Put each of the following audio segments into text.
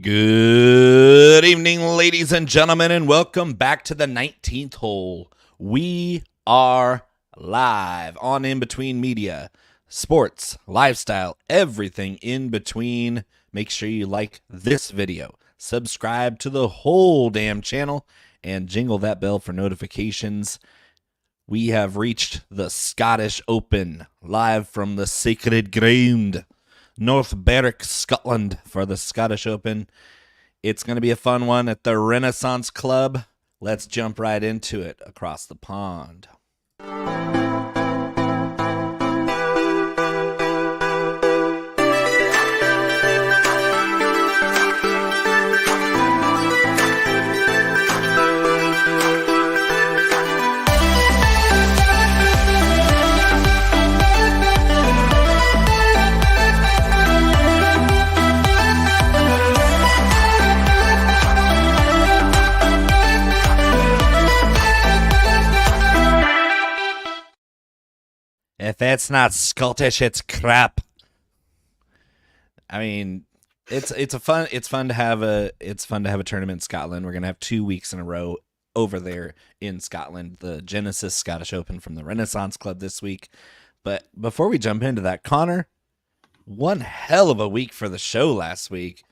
Good evening, ladies and gentlemen, and welcome back to the 19th hole. We are live on In Between Media, sports, lifestyle, everything in between. Make sure you like this video, subscribe to the whole damn channel, and jingle that bell for notifications. We have reached the Scottish Open, live from the sacred ground, North Berwick, Scotland, for the Scottish Open. It's going to be a fun one at the Renaissance Club. Let's jump right into it across the pond. If it's not Scottish, it's crap. I mean, it's fun to have a tournament in Scotland. We're gonna have 2 weeks in a row over there in Scotland. The Genesis Scottish Open from the Renaissance Club this week. But before we jump into that, Connor, one hell of a week for the show last week.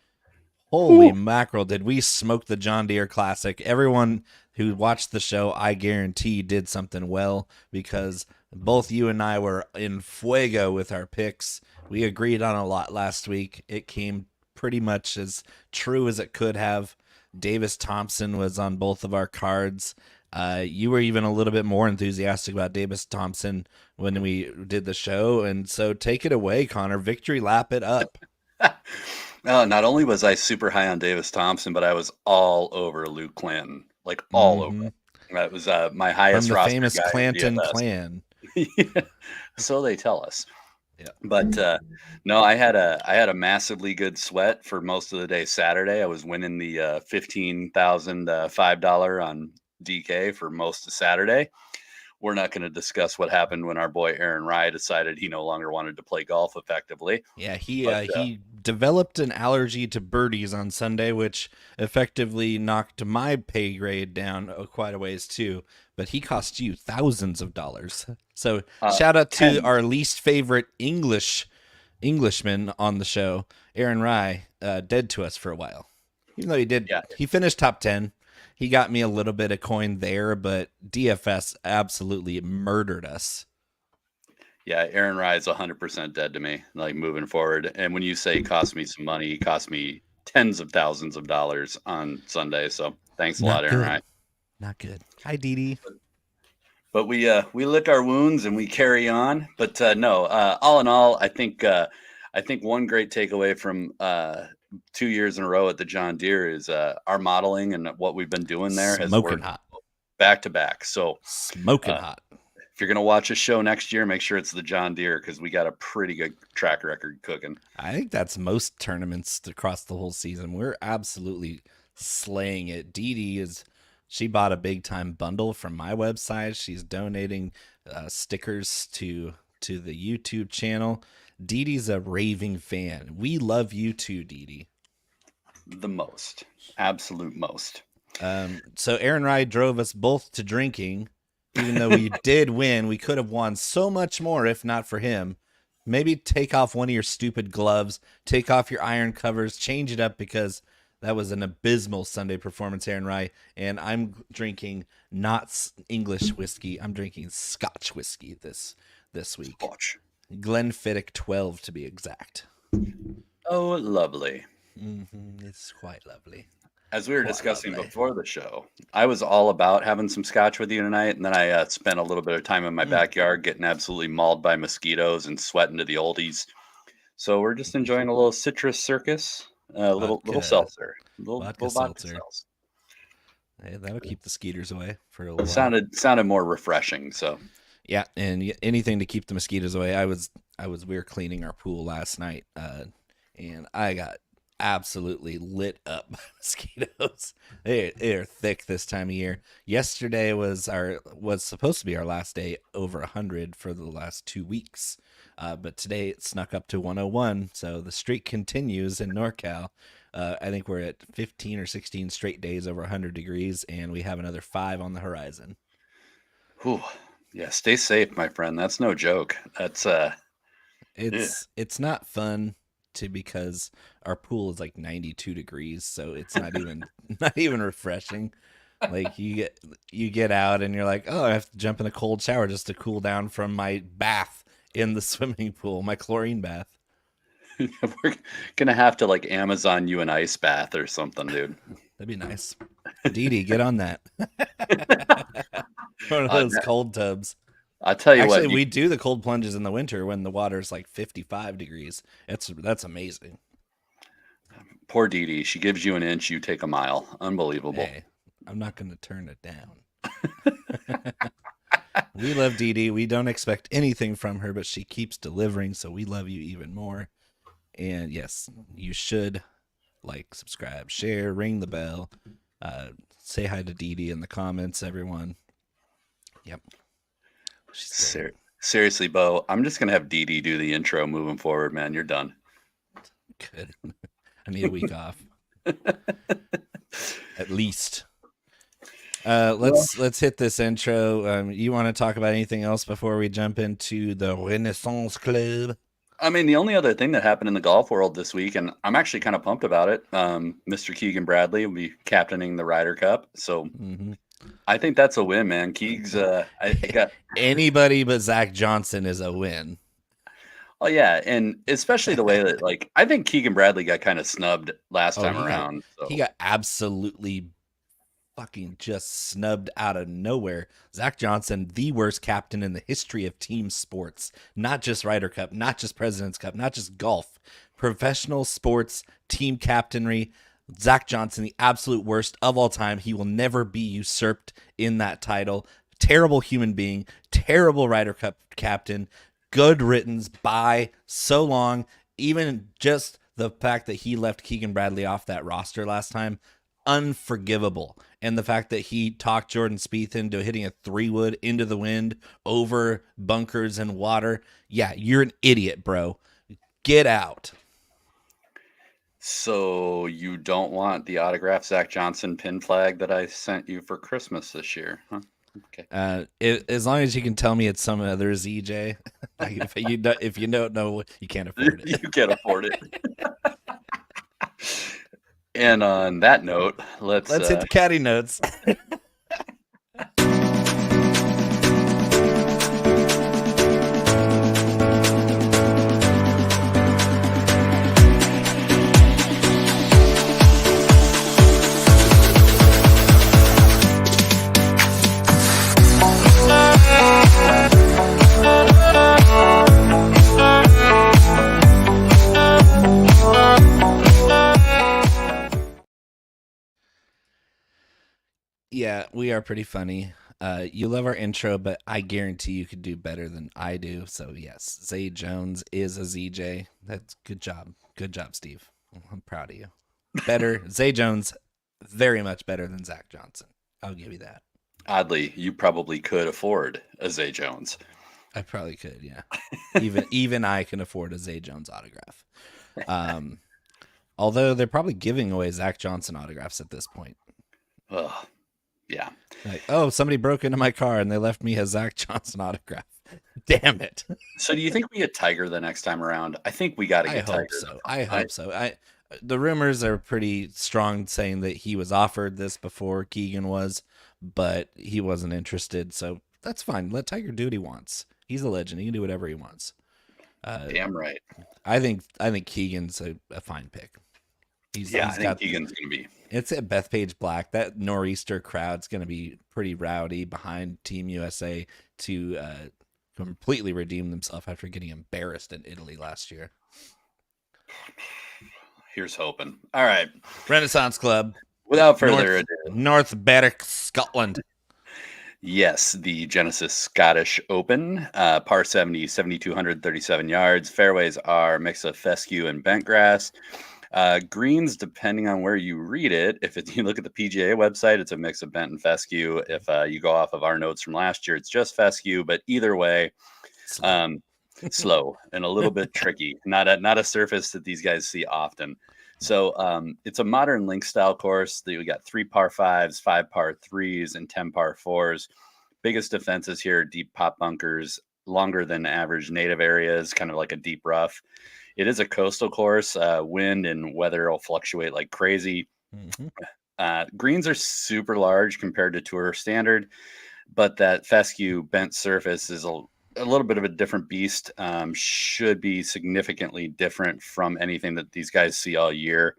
Holy mackerel, did we smoke the John Deere Classic? Everyone who watched the show, I guarantee, did something well, because both you and I were in fuego with our picks. We agreed on a lot last week. It came pretty much as true as it could have. Davis Thompson was on both of our cards. You were even a little bit more enthusiastic about Davis Thompson when we did the show. And so take it away, Connor. Victory lap it up. Not only was I super high on Davis Thompson, but I was all over Luke Clanton, like all over. That was my highest from the roster famous guy Clanton clan. So they tell us. Yeah. But no, I had a massively good sweat for most of the day Saturday. I was winning the $15,005 on DK for most of Saturday. We're not going to discuss what happened when our boy Aaron Ryder decided he no longer wanted to play golf effectively. Yeah, he developed an allergy to birdies on Sunday, which effectively knocked my pay grade down quite a ways too. But he cost you thousands of dollars. So shout out to our least favorite Englishman on the show, Aaron Ryder, dead to us for a while. Even though he finished top 10. He got me a little bit of coin there, but DFS absolutely murdered us. Yeah, Aaron Ryder's 100% dead to me, like moving forward. And when you say he cost me some money, he cost me tens of thousands of dollars on Sunday. So thanks a lot, Aaron Ryder. Not good. Hi, Dee. But we lick our wounds and we carry on. But no, all in all, I think one great takeaway from 2 years in a row at the John Deere is our modeling and what we've been doing there has worked hot back to back. So smoking hot. If you're gonna watch a show next year, make sure it's the John Deere, because we got a pretty good track record cooking. I think that's most tournaments across the whole season. We're absolutely slaying it. She bought a big time bundle from my website. She's donating stickers to the YouTube channel. Dee's a raving fan. We love you too, Dee. The most. Absolute most. So Aaron Ryder drove us both to drinking. Even though we did win, we could have won so much more if not for him. Maybe take off one of your stupid gloves, take off your iron covers, change it up, because that was an abysmal Sunday performance, Aaron Ryder. And I'm drinking not English whiskey. I'm drinking Scotch whiskey this week. Scotch. Glenfiddich 12 to be exact. Oh, lovely. It's quite lovely. As we were discussing before the show, I was all about having some scotch with you tonight, and then I spent a little bit of time in my backyard getting absolutely mauled by mosquitoes and sweating to the oldies. So we're just enjoying a little citrus circus, a little seltzer, little vodka seltzer. Hey, that'll keep the skeeters away for a little while. Sounded more refreshing. So yeah, and anything to keep the mosquitoes away. We were cleaning our pool last night, and I got absolutely lit up by mosquitoes. They're thick this time of year. Yesterday was supposed to be our last day over 100 for the last 2 weeks. But today it snuck up to 101, so the streak continues in NorCal. I think we're at 15 or 16 straight days over 100 degrees, and we have another 5 on the horizon. Whew. Yeah, stay safe, my friend. That's no joke. That's it's not fun because our pool is like 92 degrees, so it's not even refreshing. Like you get out and you're like, oh, I have to jump in a cold shower just to cool down from my bath in the swimming pool, my chlorine bath. We're gonna have to like Amazon you an ice bath or something, dude. That'd be nice. Dee, get on that. One of those cold tubs. I'll tell you Actually, what. we do the cold plunges in the winter when the water's like 55 degrees. That's amazing. Poor Dee. She gives you an inch, you take a mile. Unbelievable. Hey, I'm not going to turn it down. We love Dee. We don't expect anything from her, but she keeps delivering, so we love you even more. And yes, you should like, subscribe, share, ring the bell. Say hi to Dee in the comments, everyone. Yep. Seriously, Bo, I'm just gonna have Dee do the intro moving forward, man. You're done. Good. I need a week off. At least. Let's hit this intro. You want to talk about anything else before we jump into the Renaissance Club? I mean, the only other thing that happened in the golf world this week, and I'm actually kind of pumped about it. Mr. Keegan Bradley will be captaining the Ryder Cup, so I think that's a win, man. Keegs, I got anybody but Zach Johnson is a win. Oh yeah, and especially the way that, like, I think Keegan Bradley got kind of snubbed last time around. He got absolutely fucking just snubbed out of nowhere. Zach Johnson, the worst captain in the history of team sports, not just Ryder Cup, not just President's Cup, not just golf, professional sports, team captainry. Zach Johnson, the absolute worst of all time. He will never be usurped in that title. Terrible human being, terrible Ryder Cup captain. Good riddance, bye, so long. Even just the fact that he left Keegan Bradley off that roster last time, unforgivable. And the fact that he talked Jordan Spieth into hitting a 3-wood into the wind over bunkers and water. Yeah, you're an idiot, bro. Get out. So you don't want the autographed Zach Johnson pin flag that I sent you for Christmas this year, huh? Okay. As long as you can tell me it's some other ZJ. Like if you don't know, you can't afford it. You can't afford it. And on that note, let's hit the caddy notes. Yeah, we are pretty funny. You love our intro, but I guarantee you could do better than I do. So yes, Zay Jones is a ZJ. That's good job. Good job, Steve. I'm proud of you. Better. Zay Jones, very much better than Zach Johnson. I'll give you that. Oddly, you probably could afford a Zay Jones. I probably could, yeah. Even I can afford a Zay Jones autograph. Although they're probably giving away Zach Johnson autographs at this point. Ugh. Yeah. Like, oh, somebody broke into my car and they left me a Zach Johnson autograph. Damn it. So do you think we get Tiger the next time around? I think we got to get Tiger. I hope so. The rumors are pretty strong saying that he was offered this before Keegan was, but he wasn't interested. So that's fine. Let Tiger do what he wants. He's a legend. He can do whatever he wants. Damn right. I think Keegan's a fine pick. I think Keegan's going to be. It's at Bethpage Black. That Nor'easter crowd's going to be pretty rowdy behind Team USA to completely redeem themselves after getting embarrassed in Italy last year. Here's hoping. All right. Renaissance Club. Without further ado. North Berwick, Scotland. Yes, the Genesis Scottish Open, par 70, 7,237 yards. Fairways are a mix of fescue and bent grass. Greens, depending on where you read it, you look at the PGA website, it's a mix of bent and fescue. If you go off of our notes from last year, it's just fescue. But either way, slow and a little bit tricky. Not a surface that these guys see often. So it's a modern link style course. We got 3 par 5s, 5 par 3s, and 10 par 4s. Biggest defenses here: deep pop bunkers, longer than average native areas, kind of like a deep rough. It is a coastal course. Wind and weather will fluctuate like crazy. Greens are super large compared to tour standard, but that fescue bent surface is a little bit of a different beast. Should be significantly different from anything that these guys see all year.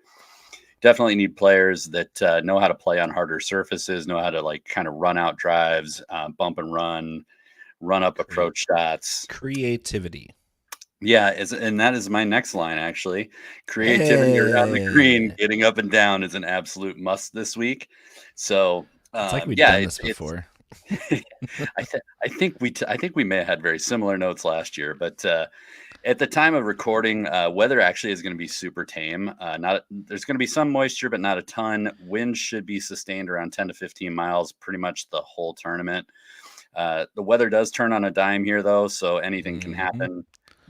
Definitely need players that know how to play on harder surfaces, know how to like kind of run out drives, bump and run up approach shots. Creativity. Yeah, and that is my next line, actually. Creativity around the green, getting up and down is an absolute must this week. So it's like we've done this before. I think we may have had very similar notes last year, but at the time of recording, weather actually is going to be super tame. There's going to be some moisture, but not a ton. Wind should be sustained around 10 to 15 miles pretty much the whole tournament. The weather does turn on a dime here, though, so anything can happen.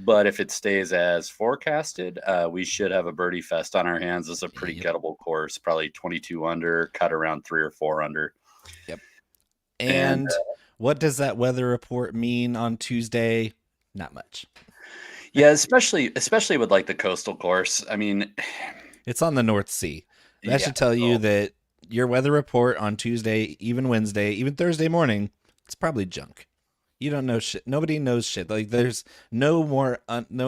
But if it stays as forecasted, we should have a birdie fest on our hands. It's a pretty gettable course, probably 22 under, cut around 3 or 4 under. Yep. And what does that weather report mean on Tuesday? Not much. Yeah, especially with like the coastal course. I mean, it's on the North Sea. That should tell you that your weather report on Tuesday, even Wednesday, even Thursday morning, it's probably junk. You don't know shit. Nobody knows shit. Like there's no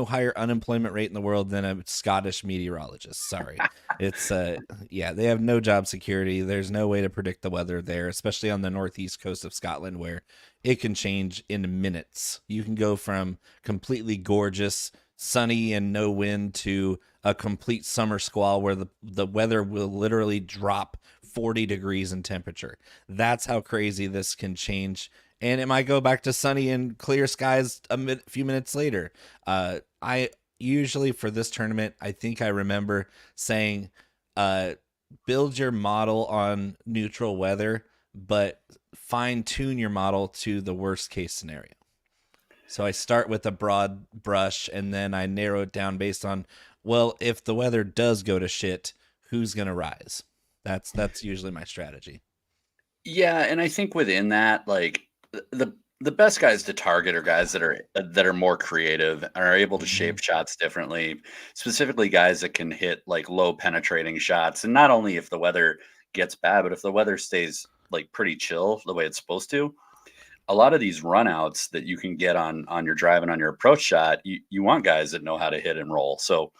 higher unemployment rate in the world than a Scottish meteorologist. Sorry. It's they have no job security. There's no way to predict the weather there, especially on the northeast coast of Scotland where it can change in minutes. You can go from completely gorgeous, sunny and no wind to a complete summer squall where the weather will literally drop 40 degrees in temperature. That's how crazy this can change. And it might go back to sunny and clear skies a few minutes later. I usually for this tournament, I think I remember saying, build your model on neutral weather, but fine tune your model to the worst case scenario. So I start with a broad brush and then I narrow it down based on, well, if the weather does go to shit, who's going to rise? That's usually my strategy. Yeah. And I think within that, like, the best guys to target are guys that are more creative and are able to shape shots differently, specifically guys that can hit like low penetrating shots. And not only if the weather gets bad, but if the weather stays like pretty chill the way it's supposed to, a lot of these runouts that you can get on your drive and on your approach shot, you want guys that know how to hit and roll. So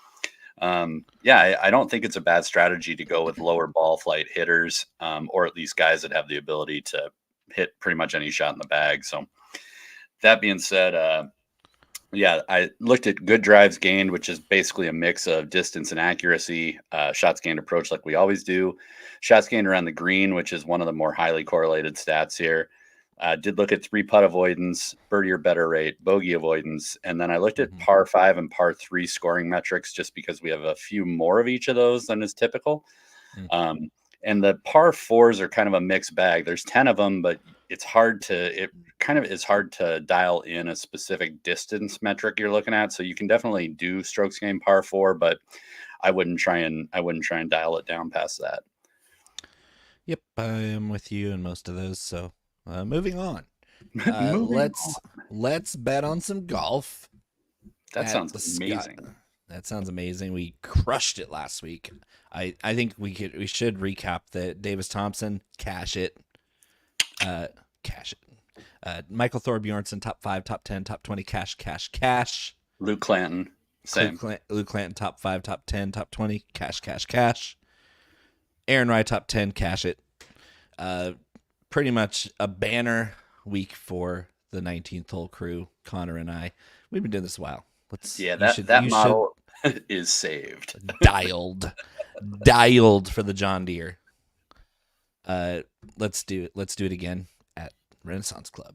I don't think it's a bad strategy to go with lower ball flight hitters, or at least guys that have the ability to hit pretty much any shot in the bag. So that being said, I looked at good drives gained, which is basically a mix of distance and accuracy, shots gained approach like we always do, shots gained around the green, which is one of the more highly correlated stats here. Did look at 3 putt avoidance, birdie or better rate, bogey avoidance, and then I looked at par 5 and par 3 scoring metrics just because we have a few more of each of those than is typical. And the par 4s are kind of a mixed bag. There's 10 of them, but it kind of is hard to dial in a specific distance metric you're looking at. So you can definitely do strokes gained par 4, but I wouldn't try and dial it down past that. Yep, I am with you in most of those. So moving on. Let's bet on some golf. That sounds amazing. That sounds amazing. We crushed it last week. I think we should recap that Davis Thompson, cash it. Michael Thorbjornsen, top 5, top 10, top 20, cash. Luke Clanton, same. Luke Clanton, top 5, top 10, top 20, cash. Aaron Rai, top 10, cash it. Pretty much a banner week for the 19th hole crew, Connor and I. We've been doing this a while. That model is saved. Dialed for the John Deere. Let's do it again at Renaissance Club.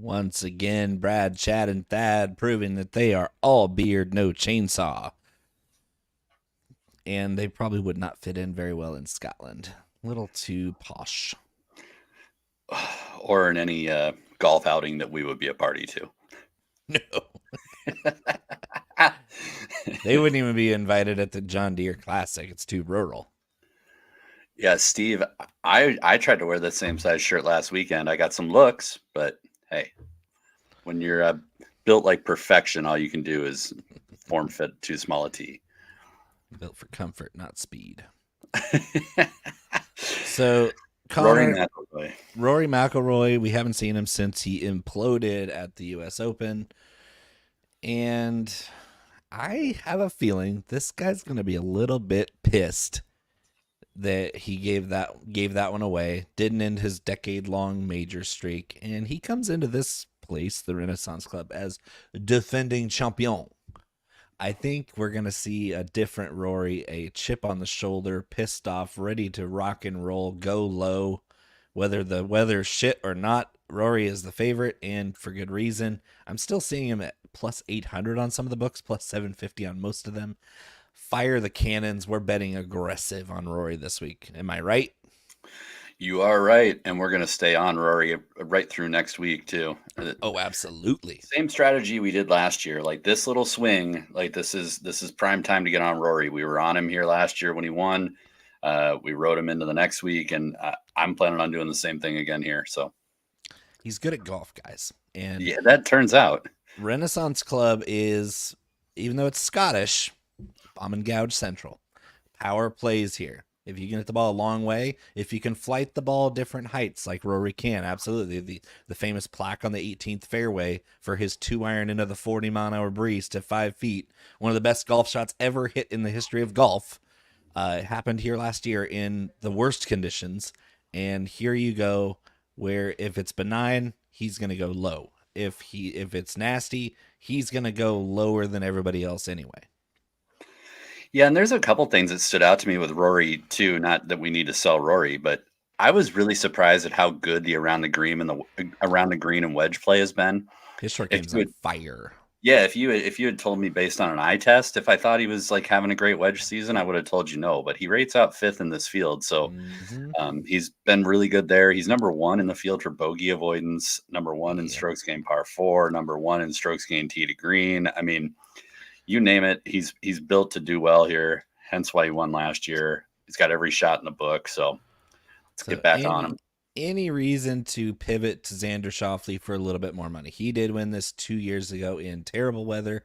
Once again, Brad, Chad, and Thad proving that they are all beard, no chainsaw. And they probably would not fit in very well in Scotland. A little too posh. Or in any golf outing that we would be a party to. No. They wouldn't even be invited at the John Deere Classic. It's too rural. Yeah, Steve, I tried to wear the same size shirt last weekend. I got some looks, but hey, when you're built like perfection, all you can do is form fit too small a tee. Built for comfort, not speed. So, Conor, Rory McIlroy, we haven't seen him since he imploded at the U.S. Open. And I have a feeling this guy's going to be a little bit pissed that he gave that one away, didn't end his decade-long major streak, and he comes into this place, the Renaissance Club, as defending champion. I think we're going to see a different Rory, a chip on the shoulder, pissed off, ready to rock and roll, go low. Whether the weather's shit or not, Rory is the favorite, and for good reason. I'm still seeing him at plus 800 on some of the books, plus 750 on most of them. Fire the cannons. We're betting aggressive on Rory this week. Am I right? You are right, and we're going to stay on Rory right through next week too. Oh, absolutely. Same strategy we did last year. Like this little swing, like this is prime time to get on Rory. We were on him here last year when he won. We rode him into the next week, and I'm planning on doing the same thing again here. So he's good at golf, guys. And yeah, that turns out. Renaissance Club is, even though it's Scottish, bomb and gouge central. Power plays here. If you can hit the ball a long way, if you can flight the ball different heights like Rory can, absolutely. The famous plaque on the 18th fairway for his 2-iron into the 40-mile-an-hour breeze to 5 feet. One of the best golf shots ever hit in the history of golf. It happened here last year in the worst conditions. And here you go, where if it's benign, he's going to go low. If it's nasty, he's going to go lower than everybody else anyway. Yeah, and there's a couple things that stood out to me with Rory too. Not that we need to sell Rory, but I was really surprised at how good the around the green and wedge play has been. His short game's on fire. Yeah, if you had told me based on an eye test, if I thought he was like having a great wedge season, I would have told you no. But he rates out 5th in this field, so he's been really good there. He's number 1 in the field for bogey avoidance, number 1 in strokes gained par 4, number 1 in strokes gained tee to green. I mean, you name it, he's built to do well here. Hence why he won last year. He's got every shot in the book. So let's get back on him. Any reason to pivot to Xander Schauffele for a little bit more money? He did win this 2 years ago in terrible weather.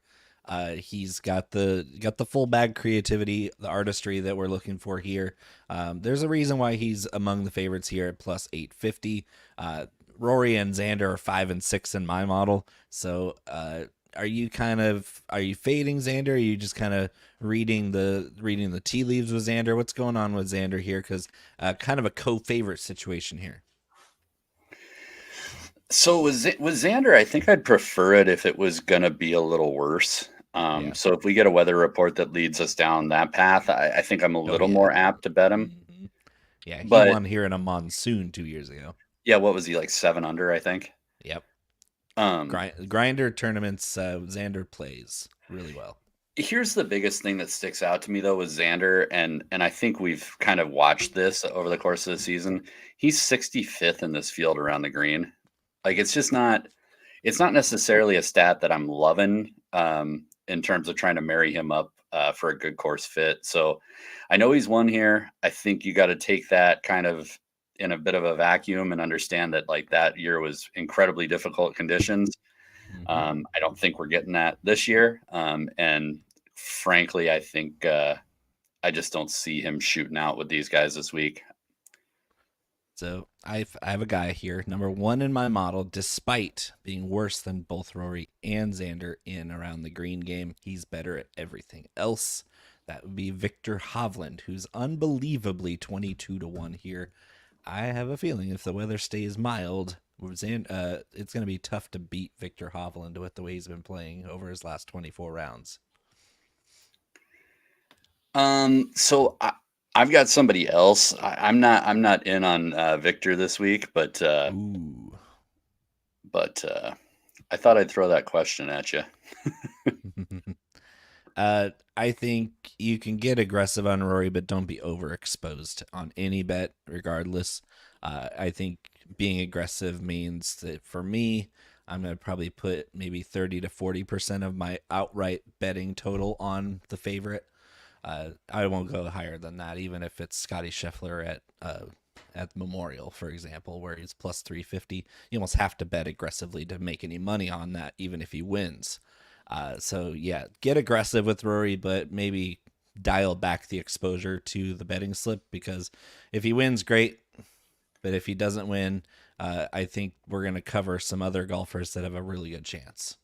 He's got the full bag creativity, the artistry that we're looking for here. There's a reason why he's among the favorites here at plus 850. Rory and Xander are 5 and 6 in my model. So, Are you fading Xander? Are you just kind of reading the tea leaves with Xander? What's going on with Xander here? Because kind of a co-favorite situation here. So with Xander, I think I'd prefer it if it was going to be a little worse. So if we get a weather report that leads us down that path, I think I'm a little more apt to bet him. Mm-hmm. Yeah, he won here in a monsoon 2 years ago. Yeah, what was he, like 7 under, I think? Yep. Grinder tournaments, Xander plays really well. Here's the biggest thing that sticks out to me though with Xander, and I think we've kind of watched this over the course of the season. He's 65th in this field around the green. Like it's not necessarily a stat that I'm loving in terms of trying to marry him up for a good course fit. So I know he's won here. I think you got to take that kind of in a bit of a vacuum and understand that like that year was incredibly difficult conditions. I don't think we're getting that this year. And frankly, I think I just don't see him shooting out with these guys this week. So I have a guy here, number 1 in my model, despite being worse than both Rory and Xander in around the green game. He's better at everything else. That would be Viktor Hovland, who's unbelievably 22-1 here. I have a feeling if the weather stays mild, it's going to be tough to beat Viktor Hovland with the way he's been playing over his last 24 rounds. So I've got somebody else. I'm not in on Victor this week, but But I thought I'd throw that question at you. I think you can get aggressive on Rory, but don't be overexposed on any bet, regardless. I think being aggressive means that for me, I'm going to probably put maybe 30 to 40% of my outright betting total on the favorite. I won't go higher than that, even if it's Scotty Scheffler at Memorial, for example, where he's plus 350. You almost have to bet aggressively to make any money on that, even if he wins. So yeah, get aggressive with Rory, but maybe dial back the exposure to the betting slip, because if he wins, great. But if he doesn't win, I think we're going to cover some other golfers that have a really good chance.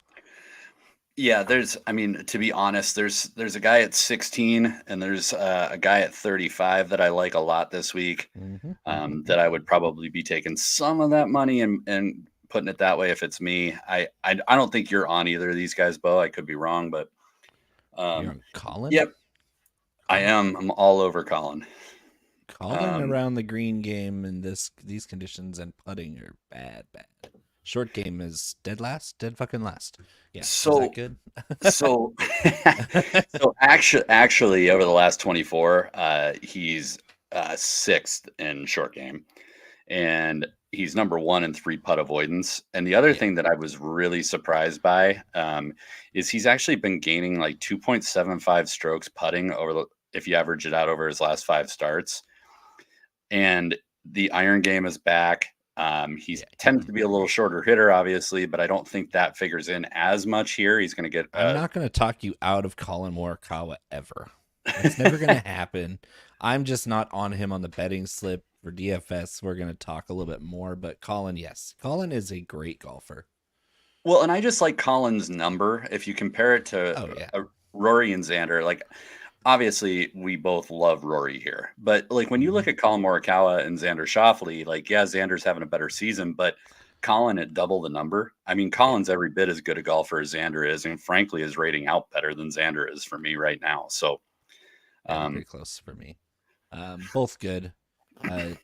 Yeah, to be honest, there's a guy at 16 and there's a guy at 35 that I like a lot this week. That I would probably be taking some of that money and putting it that way if it's me. I don't think you're on either of these guys, Bo. I could be wrong, but you're on Colin? Yep. I am. I'm all over Colin. Colin around the green game in these conditions and putting are bad. Short game is dead fucking last. Yeah. So is that good? so actually over the last 24, he's sixth in short game, and he's number one in 3-putt avoidance. And the other thing that I was really surprised by is he's actually been gaining like 2.75 strokes putting if you average it out over his last 5 starts. And the iron game is back. He tends to be a little shorter hitter, obviously, but I don't think that figures in as much here. He's going to get. I'm not going to talk you out of Coughlin Morikawa ever. It's never going to happen. I'm just not on him on the betting slip for DFS. We're going to talk a little bit more, but Colin, yes, Colin is a great golfer. Well, and I just like Colin's number. If you compare it to Rory and Xander, like. Obviously, we both love Rory here, but like when you look at Collin Morikawa and Xander Schauffele, like, yeah, Xander's having a better season, but Colin at double the number. I mean, Colin's every bit as good a golfer as Xander is, and frankly, is rating out better than Xander is for me right now. So, pretty close for me. Both good. I'm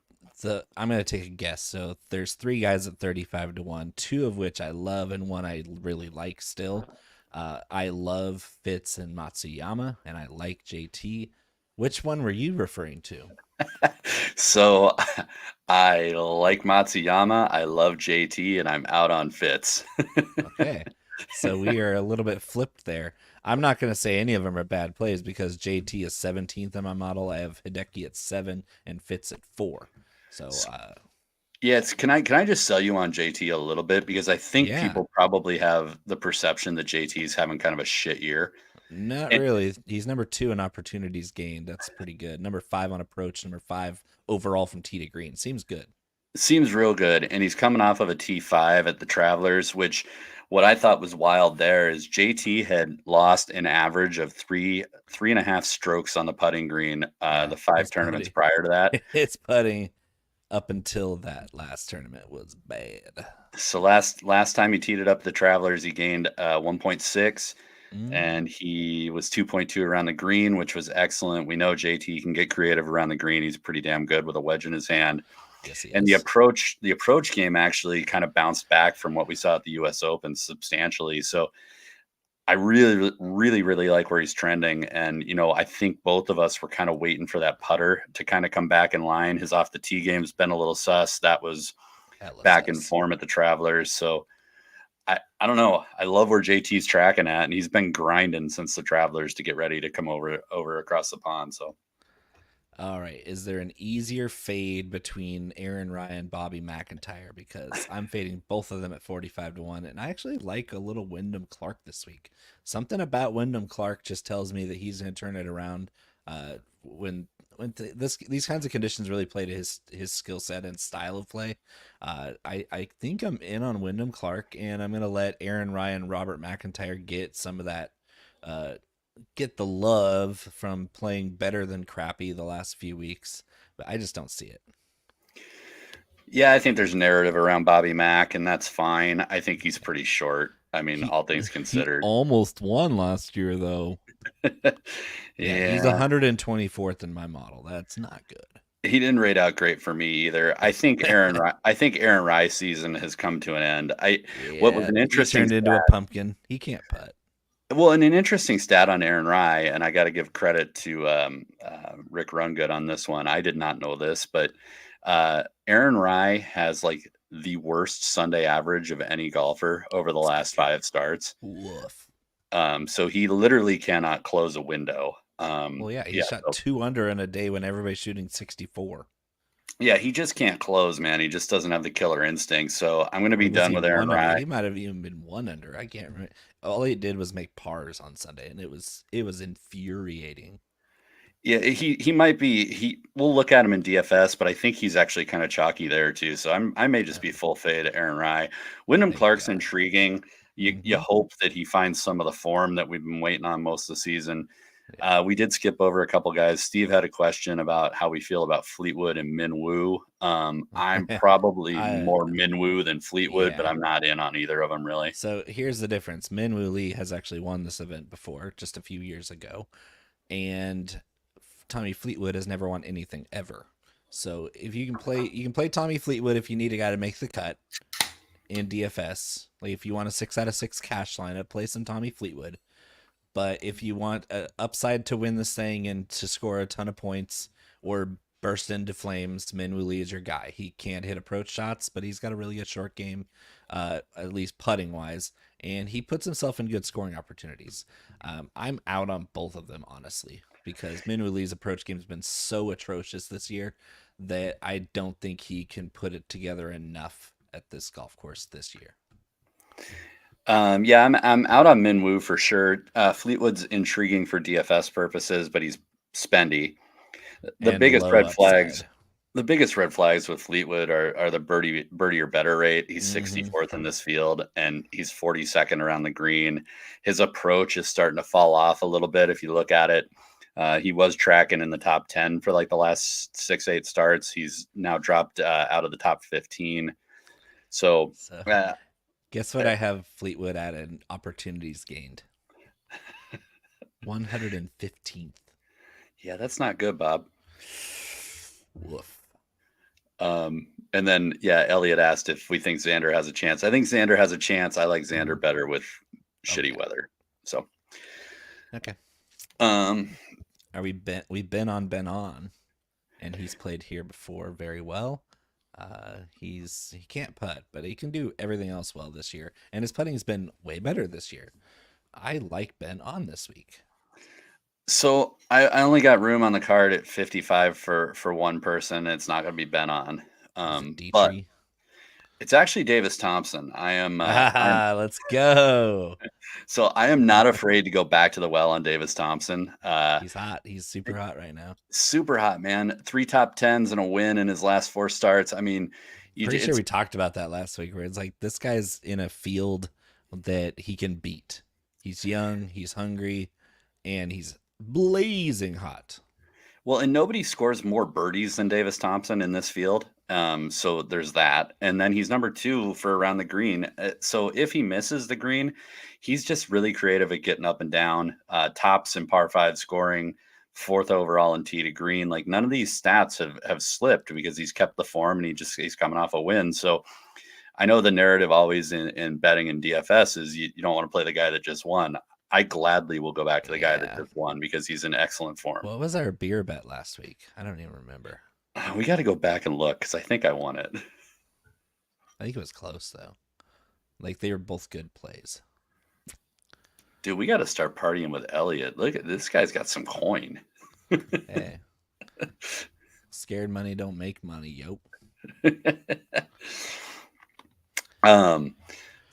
going to take a guess. So there's 3 guys at 35 to 1, 2 of which I love and one I really like still. I love Fitz and Matsuyama, and I like JT. Which one were you referring to? So I like Matsuyama, I love JT, and I'm out on Fitz. Okay. So we are a little bit flipped there. I'm not going to say any of them are bad plays because JT is 17th in my model. I have Hideki at 7 and Fitz at 4. So, can I just sell you on JT a little bit, because I think people probably have the perception that JT is having kind of a shit year. Not really. He's number 2 in opportunities gained. That's pretty good. Number 5 on approach. Number 5 overall from tee to green. Seems good. Seems real good. And he's coming off of a T5 at the Travelers, which what I thought was wild there is JT had lost an average of 3.5 strokes on the putting green the 5 tournaments prior to that. His putting up until that last tournament was bad. So last time he teed it up the Travelers, he gained 1.6. And he was 2.2 around the green, which was excellent. We know JT can get creative around the green. He's pretty damn good with a wedge in his hand. Yes, he and is. the approach game actually kind of bounced back from what we saw at the US Open substantially. So I really, really, really like where he's trending. And, I think both of us were kind of waiting for that putter to kind of come back in line. His off the tee game's been a little sus. That was back in form at the Travelers. So I don't know. I love where JT's tracking at, and he's been grinding since the Travelers to get ready to come over across the pond. So, all right. Is there an easier fade between Aaron Ryan, Bobby McIntyre? Because I'm fading both of them at 45 to 1, and I actually like a little Wyndham Clark this week. Something about Wyndham Clark just tells me that he's going to turn it around when these kinds of conditions really play to his skill set and style of play. I think I'm in on Wyndham Clark, and I'm going to let Aaron Ryan, Robert McIntyre get some of that, get the love from playing better than crappy the last few weeks, but I just don't see it. Yeah, I think there's a narrative around Bobby Mack, and that's fine. I think he's pretty short. I mean, all things considered. He almost won last year, though. Yeah, he's 124th in my model. That's not good. He didn't rate out great for me either. I think Aaron Rye's season has come to an end. What was Yeah, an he interesting turned into a stat, pumpkin. He can't putt. well, and an interesting stat on Aaron Rye, and I got to give credit to Rick Rungood on this one. I did not know this, but Aaron Rye has like the worst Sunday average of any golfer over the last 5 starts. Woof. So he literally cannot close a window. Well, yeah, he Yeah, shot so 2 under in a day when everybody's shooting 64. yeah, he just can't close, man. He just doesn't have the killer instinct. So I'm going to Or be was done he with Aaron 1 under? Rye. He might have even been 1 under. I can't remember. All he did was make pars on Sunday, and it was infuriating. Yeah, he might be. We'll look at him in DFS, but I think he's actually kind of chalky there too. So I may just be full fade Aaron Rye. Wyndham Thank Clark's God. intriguing. You Mhm. hope that he finds some of the form that we've been waiting on most of the season. Yeah. We did skip over a couple guys. Steve had a question about how we feel about Fleetwood and Minwoo. I'm probably I more Minwoo than Fleetwood, but yeah. I'm not in on either of them really. So here's the difference. Minwoo Lee has actually won this event before, just a few years ago, and Tommy Fleetwood has never won anything ever. So if you can play Tommy Fleetwood if you need a guy to make the cut in DFS. Like if you want a 6 out of 6 cash lineup, play some Tommy Fleetwood. But if you want an upside to win this thing and to score a ton of points or burst into flames, Minwoo Lee is your guy. He can't hit approach shots, but he's got a really good short game, at least putting wise, and he puts himself in good scoring opportunities. I'm out on both of them, honestly, because Minwoo Lee's approach game has been so atrocious this year that I don't think he can put it together enough at this golf course this year. Yeah, I'm out on Minwoo for sure. Fleetwood's intriguing for DFS purposes, but he's spendy. The And biggest low red flags, upside. the biggest red flags with Fleetwood are the birdie or better rate. He's Mm-hmm. 64th in this field, and he's 42nd around the green. His approach is starting to fall off a little bit. If you look at it, he was tracking in the top 10 for like the last 6-8 starts. He's now dropped out of the top 15. So. So Uh, guess what I have Fleetwood at in opportunities gained? 115th. yeah, that's not good, Bob. Woof. And then, yeah, Elliot asked if we think Xander has a chance. I think Xander has a chance. I like Xander better with shitty weather. So, Okay. um, We've been on, and he's played here before very well. He can't putt, but he can do everything else well this year, and his putting has been way better this year. I like Ben on this week. so I only got room on the card at 55 for one person. It's not going to be Ben on. Is it But Dietrich? it's actually Davis Thompson. Let's go. So I am not afraid to go back to the well on Davis Thompson. He's hot. He's super hot right now. Super hot, man. 3 top 10s and a win in his last 4 starts. I mean, Pretty sure we talked about that last week, where it's like this guy's in a field that he can beat. He's young, he's hungry, and he's blazing hot. well, and nobody scores more birdies than Davis Thompson in this field. So there's that. And then he's number 2 for around the green. So if he misses the green, he's just really creative at getting up and down. Tops in par 5 scoring, 4th overall in tee to green. Like none of these stats have slipped because he's kept the form and he's coming off a win. So I know the narrative always in betting and DFS is you don't want to play the guy that just won. I gladly will go back to the guy that just won because he's in excellent form. What was our beer bet last week? I don't even remember. We got to go back and look because I think I won it. I think it was close though. Like they were both good plays. Dude, we got to start partying with Elliot. Look at this guy's got some coin. Hey, scared money don't make money. Yup.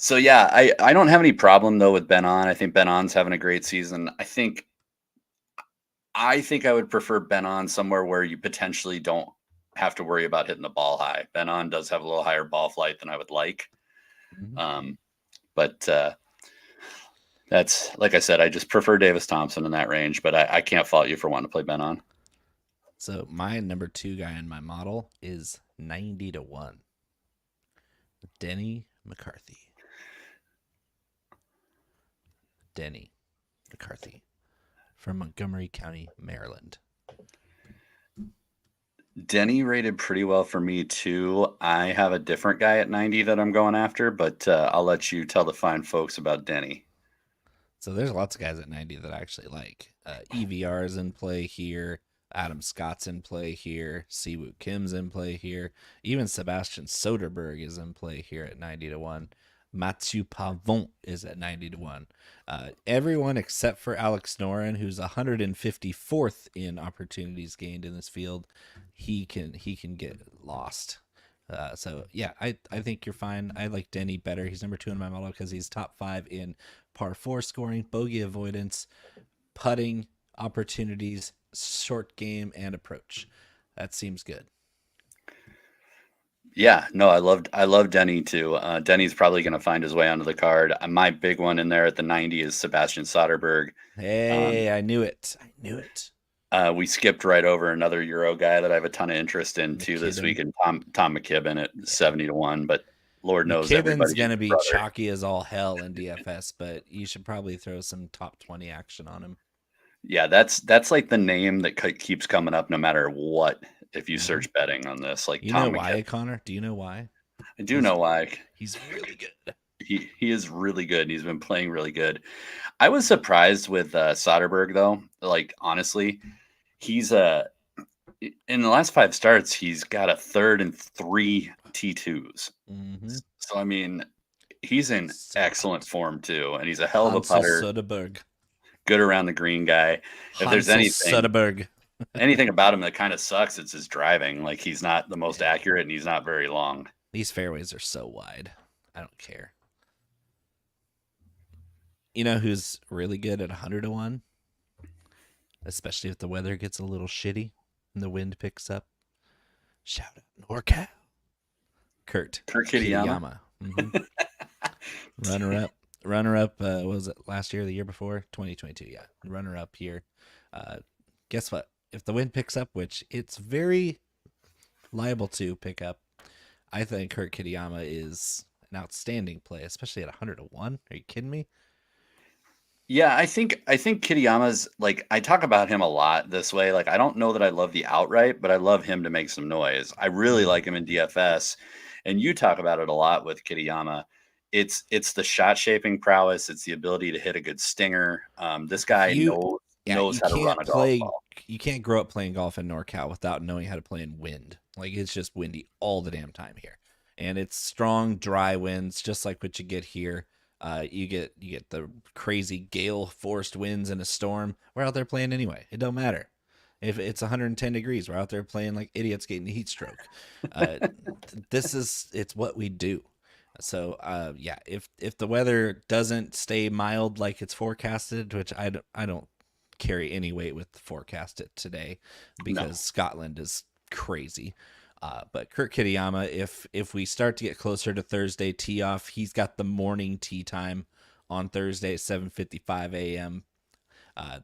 So yeah, I don't have any problem though with Ben On. I think Ben On's having a great season. I think I would prefer Ben On somewhere where you potentially don't have to worry about hitting the ball high. Ben On does have a little higher ball flight than I would like. Mm-hmm. But that's like I said, I just prefer Davis Thompson in that range, but I can't fault you for wanting to play Ben On. So my number 2 guy in my model is 90-1. Denny McCarthy. Denny McCarthy from Montgomery County, Maryland. Denny rated pretty well for me too. I have a different guy at 90 that I'm going after, but I'll let you tell the fine folks about Denny. So there's lots of guys at 90 that I actually like. EVR is in play here. Adam Scott's in play here. Siwoo Kim's in play here. Even Sebastian Soderberg is in play here at 90 to 1. Mathieu Pavon is at 90 to 1. Everyone except for Alex Noren, who's 154th in opportunities gained in this field, he can get lost. So yeah, I think you're fine. I like Denny better. He's number 2 in my model because he's top 5 in par 4 scoring, bogey avoidance, putting, opportunities, short game, and approach. That seems good. Yeah, no, I love Denny too. Denny's probably going to find his way onto the card. My big one in there at the 90 is Sebastian Soderberg. Hey, I knew it. We skipped right over another Euro guy that I have a ton of interest in too this week, and Tom McKibben at 70 to 1. But Lord knows McKibben's going to be chalky as all hell in DFS, but you should probably throw some top 20 action on him. Yeah, that's like the name that keeps coming up no matter what. If you search betting on this, like you know why, Connor? Do you know why? I do know why. He's really good. He is really good. And he's been playing really good. I was surprised with Soderberg though. Like honestly, he's in the last 5 starts, he's got a 3rd and 3 T2s. Mm-hmm. So I mean, he's in excellent form too, and he's a hell of a putter. Soderberg. Good around the green guy. If there's anything Soderberg. anything about him that kind of sucks, it's his driving. Like he's not the most accurate and he's not very long. These fairways are so wide. I don't care. You know who's really good at 100 to 1? Especially if the weather gets a little shitty and the wind picks up. Shout out NorCal. Kurt Kitayama. Mm-hmm. Runner up. What was it, last year, the year before? 2022, yeah. Runner up here. Guess what? If the wind picks up, which it's very liable to pick up, I think Kurt Kitayama is an outstanding play, especially at 100 to 1. Are you kidding me? Yeah, I think Kitayama's, like, I talk about him a lot this way. Like, I don't know that I love the outright, but I love him to make some noise. I really like him in DFS, and you talk about it a lot with Kitayama. It's the shot shaping prowess. It's the ability to hit a good stinger. This guy knows how to run a golf ball. You can't grow up playing golf in NorCal without knowing how to play in wind. Like, it's just windy all the damn time here, and it's strong, dry winds, just like what you get here. You get the crazy gale forced winds in a storm. We're out there playing anyway. It don't matter if it's 110 degrees. We're out there playing like idiots getting a heat stroke. It's what we do. So yeah, if the weather doesn't stay mild like it's forecasted, which I don't carry any weight with the forecasted today because Scotland is crazy. But Kurt Kitayama, if we start to get closer to Thursday tee off, he's got the morning tee time on Thursday at 7:55 a.m.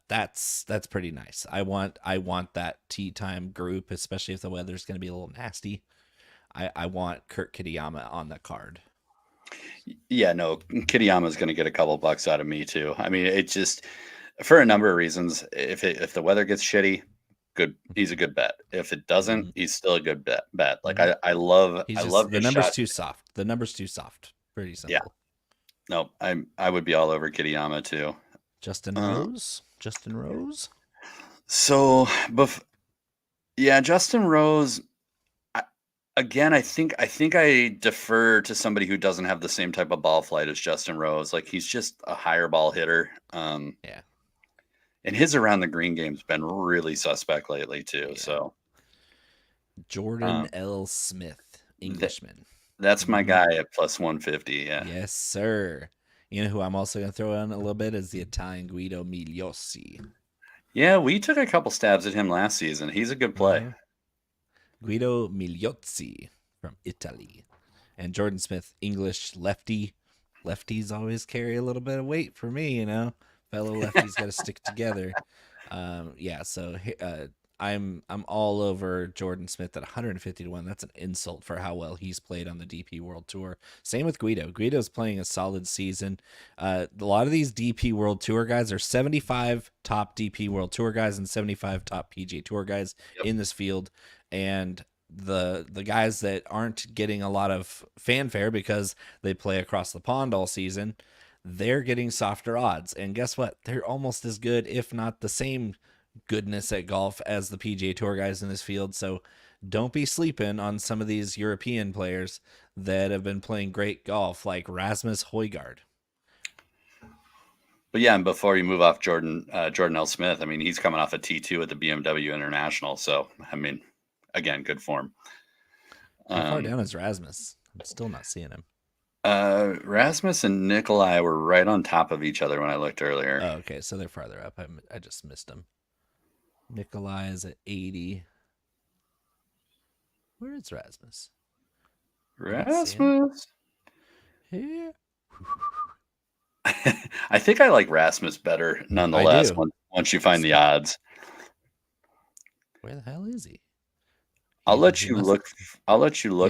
That's pretty nice. I want that tee time group, especially if the weather's going to be a little nasty. I want Kurt Kitayama on the card. Yeah, no, Kitayama's going to get a couple bucks out of me too. I mean, it just for a number of reasons. If the weather gets shitty, good. He's a good bet. If it doesn't, he's still a good bet. Like I love the numbers too soft. The numbers too soft. Pretty simple. Yeah. No, I would be all over Kitayama too. Justin Rose. So, Justin Rose. Again, I think I defer to somebody who doesn't have the same type of ball flight as Justin Rose. Like he's just a higher ball hitter. Yeah. And his around the green game's been really suspect lately too. Yeah. So Jordan L. Smith, Englishman. That's my guy at plus 150. Yeah. Yes, sir. You know who I'm also going to throw in a little bit is the Italian Guido Migliosi. Yeah, we took a couple stabs at him last season. He's a good play. Guido Migliozzi from Italy. And Jordan Smith, English lefty. Lefties always carry a little bit of weight for me, you know. Fellow lefties got to stick together. So I'm all over Jordan Smith at 150 to 1. That's an insult for how well he's played on the DP World Tour. Same with Guido. Guido's playing a solid season. A lot of these DP World Tour guys are 75 top DP World Tour guys and 75 top PGA Tour guys in this field. and the guys that aren't getting a lot of fanfare because they play across the pond all season, they're getting softer odds. And guess what? They're almost as good, if not the same goodness at golf as the PGA Tour guys in this field. So don't be sleeping on some of these European players that have been playing great golf, like Rasmus Højgaard. But yeah, and before you move off Jordan L. Smith, I mean, he's coming off a T2 at the BMW International. So, I mean, again, good form. How far down is Rasmus? I'm still not seeing him. Rasmus and Nikolai were right on top of each other when I looked earlier. Oh, okay, so they're farther up. I just missed them. Nikolai is at 80. Where is Rasmus? Rasmus? Here. I think I like Rasmus better, nonetheless, once you find the odds. Where the hell is he? I'll let you look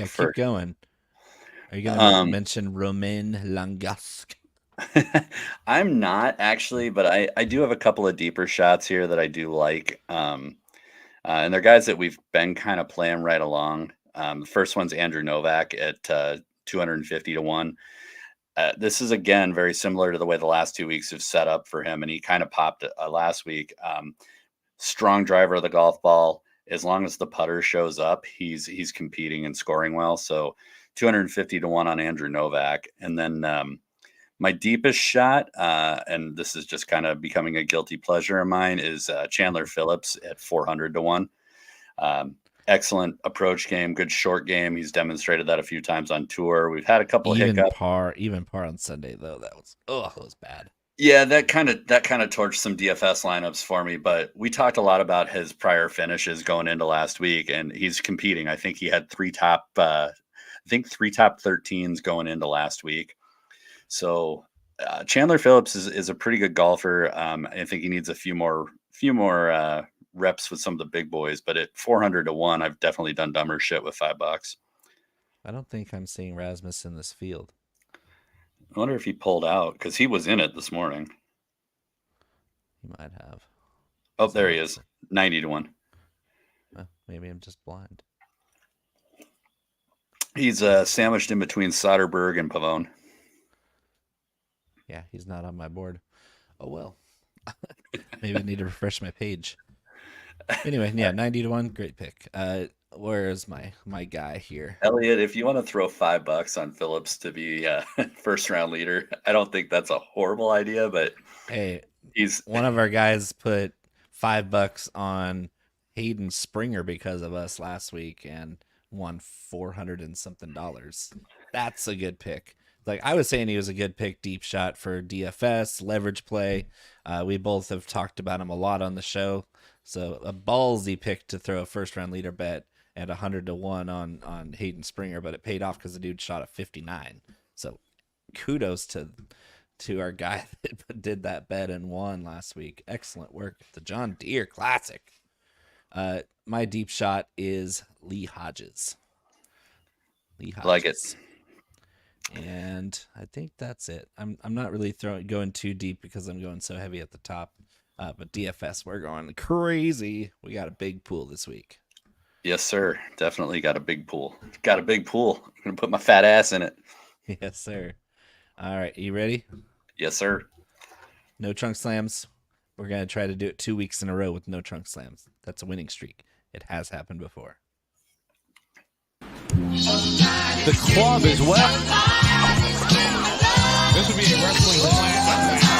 for. Keep going. Are you going to mention Romain Langasque? I'm not actually, but I do have a couple of deeper shots here that I do like. And they're guys that we've been kind of playing right along. The first one's Andrew Novak at 250 to 1. This is, again, very similar to the way the last 2 weeks have set up for him. And he kind of popped last week. Strong driver of the golf ball. As long as the putter shows up, he's competing and scoring well. So 250 to 1 on Andrew Novak. And then my deepest shot, and this is just kind of becoming a guilty pleasure of mine, is Chandler Phillips at 400 to 1. Excellent approach game, good short game. He's demonstrated that a few times on tour. We've had a couple hiccups. Even par on Sunday though. That was bad. Yeah, that kind of torched some DFS lineups for me. But we talked a lot about his prior finishes going into last week, and he's competing. I think he had three top 13s going into last week. So Chandler Phillips is a pretty good golfer. I think he needs a few more reps with some of the big boys, but at 400 to 1, I've definitely done dumber shit with $5. I don't think I'm seeing Rasmus in this field. I wonder if he pulled out because he was in it this morning. He might have. Oh, there he is. 90 to 1. Maybe I'm just blind. He's sandwiched in between Soderberg and Pavone. Yeah, he's not on my board. Oh, well. Maybe I need to refresh my page. Anyway, yeah, 90 to 1, great pick. Where is my guy here? Elliot, if you want to throw $5 on Phillips to be first round leader, I don't think that's a horrible idea, but hey, one of our guys put $5 on Hayden Springer because of us last week and won $400 and something. That's a good pick. Like I was saying, he was a good pick, deep shot for DFS, leverage play. We both have talked about him a lot on the show. So a ballsy pick to throw a first round leader bet at 100 to 1 on Hayden Springer, but it paid off because the dude shot a 59. So kudos to our guy that did that bet and won last week. Excellent work. The John Deere Classic. My deep shot is Lee Hodges. Like it. And I think that's it. I'm not really going too deep because I'm going so heavy at the top. But DFS, we're going crazy. We got a big pool this week. Yes, sir. Definitely got a big pool. Got a big pool. I'm going to put my fat ass in it. Yes, sir. All right. You ready? Yes, sir. No trunk slams. We're going to try to do it 2 weeks in a row with no trunk slams. That's a winning streak. It has happened before. The club is well. This would be a wrestling class.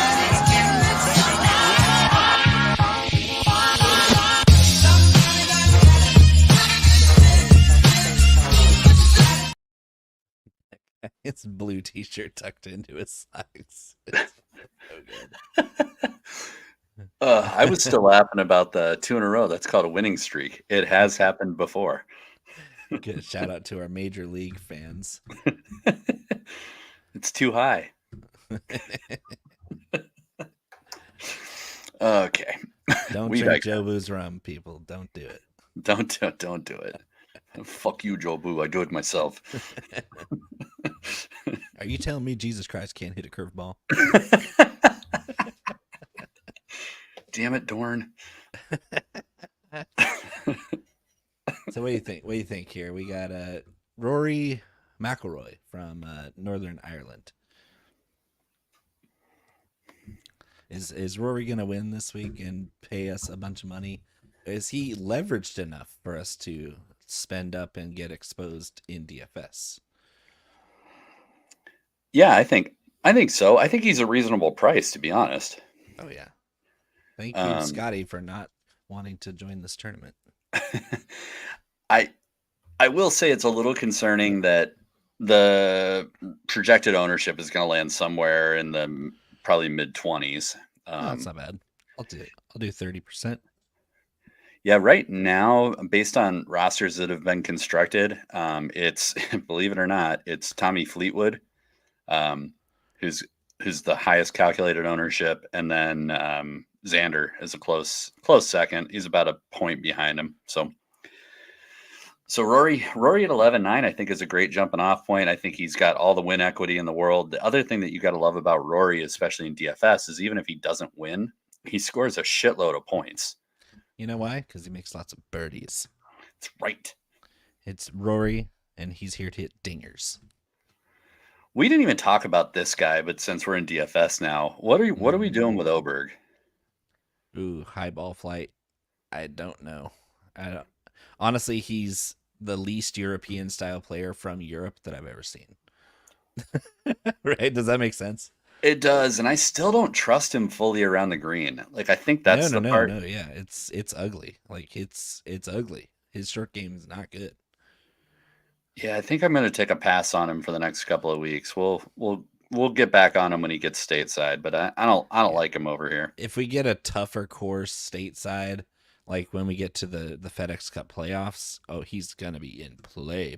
It's blue t-shirt tucked into his socks. It's so good. I was still laughing about the 2 in a row. That's called a winning streak. It has happened before. Good shout out to our major league fans. It's too high. Okay. Don't drink Jobu's rum, people. Don't do it. Don't do it. Fuck you, Jobu. I do it myself. Are you telling me Jesus Christ can't hit a curveball? Damn it, Dorn. So what do you think? What do you think here? We got Rory McIlroy from Northern Ireland. Is Rory gonna win this week and pay us a bunch of money? Is he leveraged enough for us to spend up and get exposed in DFS? Yeah, I think so. I think he's a reasonable price, to be honest. Oh yeah. Thank you, Scotty, for not wanting to join this tournament. I will say it's a little concerning that the projected ownership is going to land somewhere in the probably mid-20s. That's not bad. I'll do 30%. Yeah, right now, based on rosters that have been constructed, it's believe it or not, it's Tommy Fleetwood, who's the highest calculated ownership, and then Xander is a close second. He's about a point behind him. So Rory at 11.9, I think, is a great jumping off point. I think he's got all the win equity in the world. The other thing that you got to love about Rory, especially in DFS, is even if he doesn't win, he scores a shitload of points. You know why? Because he makes lots of birdies. That's right. It's Rory, and he's here to hit dingers. We didn't even talk about this guy, but since we're in DFS now, what are we doing with Oberg? Ooh, high ball flight. I don't know. Honestly, he's the least European style player from Europe that I've ever seen. Right? Does that make sense? It does, and I still don't trust him fully around the green. Like, I think that's the part. No, yeah, it's ugly. Like it's ugly. His short game is not good. Yeah, I think I'm going to take a pass on him for the next couple of weeks. We'll get back on him when he gets stateside, but I don't like him over here. If we get a tougher course stateside, like when we get to the FedEx Cup playoffs, he's gonna be in play.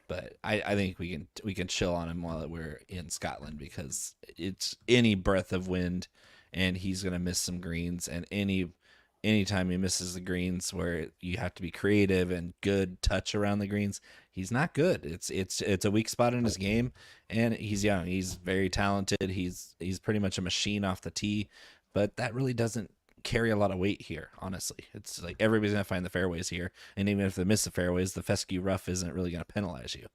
But I think we can chill on him while we're in Scotland, because it's any breath of wind and he's gonna miss some greens, and anytime he misses the greens where you have to be creative and good touch around the greens, he's not good. It's a weak spot in his game, and he's young. He's very talented. He's pretty much a machine off the tee, but that really doesn't carry a lot of weight here, honestly. It's like everybody's gonna find the fairways here, and even if they miss the fairways, the fescue rough isn't really gonna penalize you.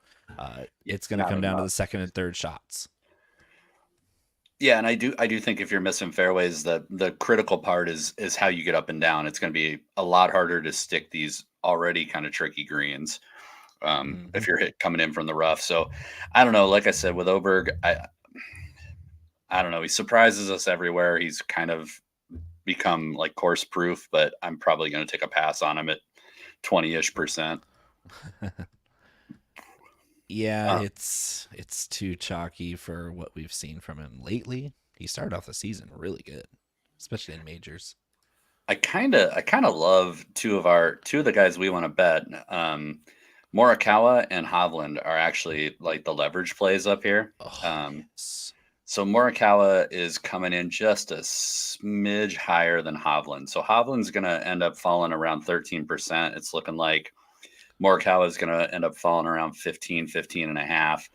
It's gonna come down to the second and third shots. Yeah, and I do think if you're missing fairways, the critical part is how you get up and down. It's going to be a lot harder to stick these already kind of tricky greens if you're coming in from the rough. So I don't know. Like I said, with Oberg, I don't know. He surprises us everywhere. He's kind of become like course proof, but I'm probably going to take a pass on him at 20-ish%. Yeah, it's too chalky for what we've seen from him lately. He started off the season really good, especially in majors. I kind of love two of the guys we want to bet. Morikawa and Hovland are actually like the leverage plays up here. Yes. So Morikawa is coming in just a smidge higher than Hovland. So Hovland's going to end up falling around 13%. It's looking like Morikawa is going to end up falling around 15 and a half.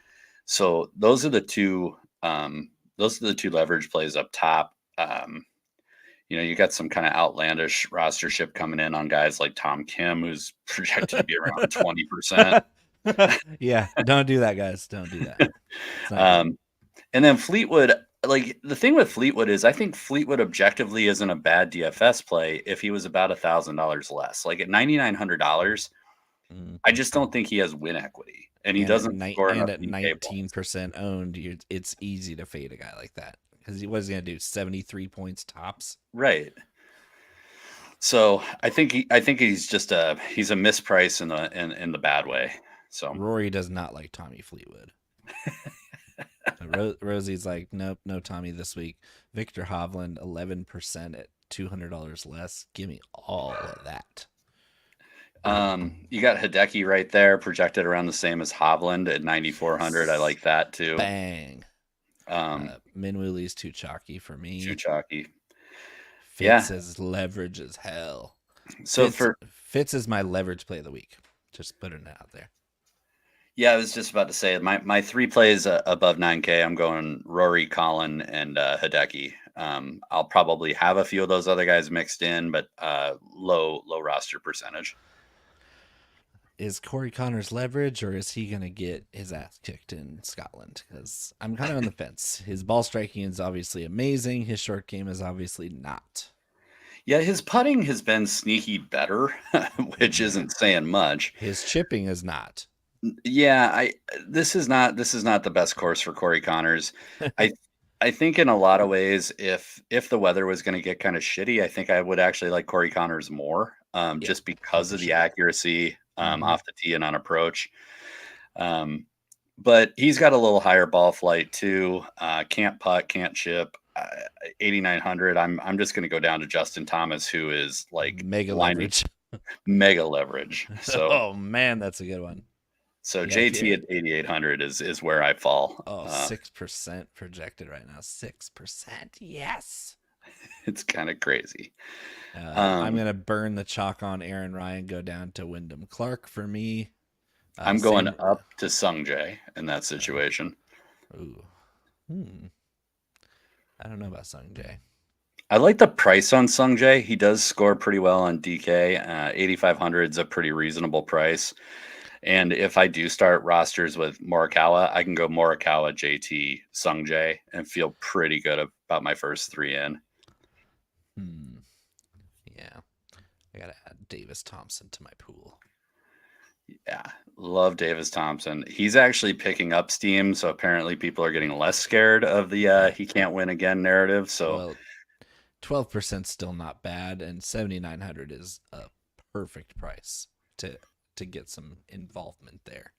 So those are the two leverage plays up top. You got some kind of outlandish rostership coming in on guys like Tom Kim, who's projected to be around 20%. Yeah, don't do that, guys. Don't do that. And then Fleetwood, like the thing with Fleetwood is I think Fleetwood objectively isn't a bad DFS play if he was about $1,000 less. Like at $9,900, I just don't think he has win equity, and he doesn't score enough. And at 19% owned, it's easy to fade a guy like that, because what is he gonna do? 73 points tops, right? So I think he's just he's a misprice in the bad way. So Rory does not like Tommy Fleetwood. Rosie's like, nope, no Tommy this week. Victor Hovland, 11% at $200 less. Give me all of that. You got Hideki right there, projected around the same as Hovland at 9,400. I like that too. Bang. Minwooly's too chalky for me. Too chalky. Fitz is leverage as hell. So Fitz is my leverage play of the week. Just putting it out there. Yeah, I was just about to say my three plays above 9K. I'm going Rory, Colin, and Hideki. I'll probably have a few of those other guys mixed in, but low roster percentage. is Corey Connors leverage, or is he going to get his ass kicked in Scotland? Because I'm kind of on the fence. His ball striking is obviously amazing. His short game is obviously not. Yeah, his putting has been sneaky better, which isn't saying much. His chipping is not. Yeah, this is not the best course for Corey Connors. I think in a lot of ways, if the weather was going to get kind of shitty, I think I would actually like Corey Connors more, just because of the accuracy off the tee and on approach. But he's got a little higher ball flight too. Can't putt, can't chip. 8,900. I'm just going to go down to Justin Thomas, who is like mega leverage. Mega leverage. So, oh man, that's a good one. So yeah, JT at 8,800 is where I fall. Oh, 6% projected right now. 6%. Yes. It's kind of crazy. I'm going to burn the chalk on Aaron Ryan, go down to Wyndham Clark for me. I'm going up to Sung Jae in that situation. Ooh. I don't know about Sung Jae. I like the price on Sung Jae. He does score pretty well on DK. 8,500 is a pretty reasonable price. And if I do start rosters with Morikawa, I can go Morikawa, JT, Sung Jae, and feel pretty good about my first three in. Yeah. I got to add Davis Thompson to my pool. Yeah. Love Davis Thompson. He's actually picking up steam. So apparently people are getting less scared of the he can't win again narrative. So well, 12% still not bad. And 7,900 is a perfect price to get some involvement there.